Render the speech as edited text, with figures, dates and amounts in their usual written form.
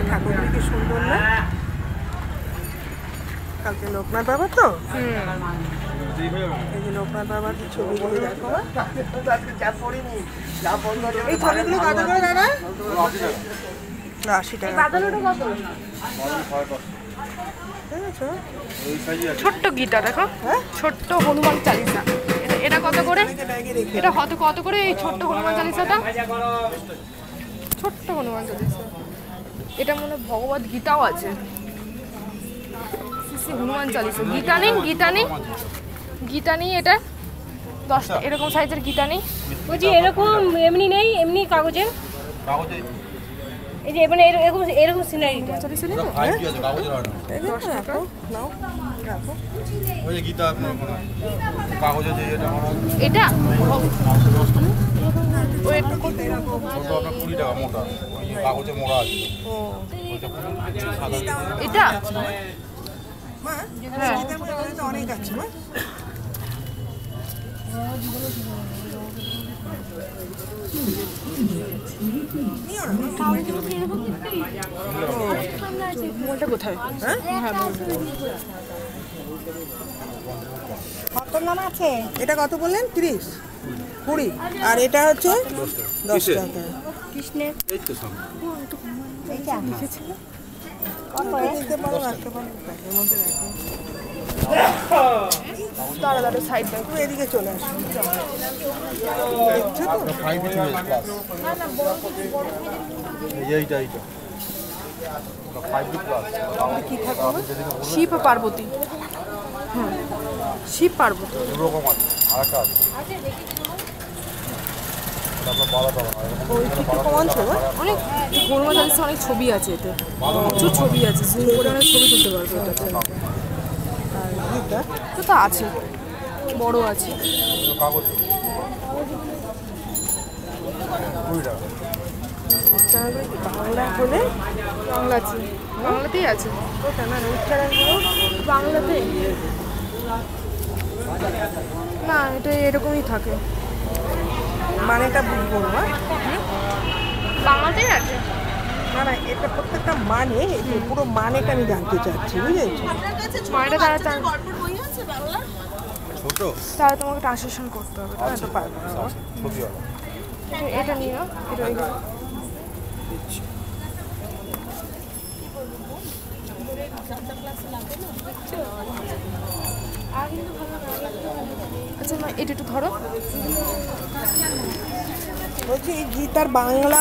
ঠাকুরগুলি কি সুন্দর না? কালকে লোকনাথ বাবা তো এই যে লোকনাথ বাবার ছবিগুলো দেখো। এই ছবিগুলো কত করে দাদা? 80 টাকা। ছোট্ট গীতা দেখো, ছোট্ট হনুমান চালিসা। এটা কত করে? এটা কত করে এই ছোট্ট হনুমান চালিসাটা? ছোট্ট হনুমান চালিসা। এটা মনে ভগবত গীতাও আছে। হনুমান চালিসা গীতা নেই এটা 10টা এরকম সাইজের গীতা নেই। বলছি এরকম এমনি নেই, এমনি কাগজে এই যে এখানে এরকম সিনারিটা চালিসা নেই এটা ওই একটা কত আপনার 20 টাকা মোটা ওই কাগজে মোড়া আছে। এটা মা হ্যাঁ অনেক আছে মা। মোলটা কোথায়? কত নাম আছে? এটা কত বললেন? 30 20 আর এটা হচ্ছে 10 টাকা। কৃষ্ণের এই তো সামনে এইটা লিখেছিল কত দিতে পারো রাখতে পারো এর মধ্যে রাখো। দাঁড়া সাইড ব্যাগ তুমি এদিকে চলে আসো। দেখছো তো? 5 প্লাস এইটা 5 প্লাস কি থাকবে? শিব আর পার্বতী। শিব পার্বতী এরকম আছে আরেকটা আছে তারপর 12 টাকা ওই কি কমান ছিল? অনেক হনুমান চালিসা অনেক ছবি আছে এতে, প্রচুর ছবি আছে, জুম করে অনেক ছবি তুলতে পারবে এটাতে। আর এটা তো আছে বড় আছে। কাগজ 20 টাকা বাংলা হলে বাংলা আছে, বাংলাতেই আছে ওটা না উচ্চারণগুলো বাংলাতে না, এটা এরকমই থাকে মানেটা বুঝবো না। বাংলাতেই আছে। না না এটা প্রত্যেকটা মানে পুরো মানেটা আমি জানতে চাচ্ছি বুঝেছো? মায়েরা তারা ছোট তারা তোমাকে ট্রান্সলেশন করতে হবে। আমি তো পারবো না। ছবিওয়ালা এটা নিয়ে নাও, এটা আচ্ছা মা এটা একটু ধরো। বলছি এই গীতার বাংলা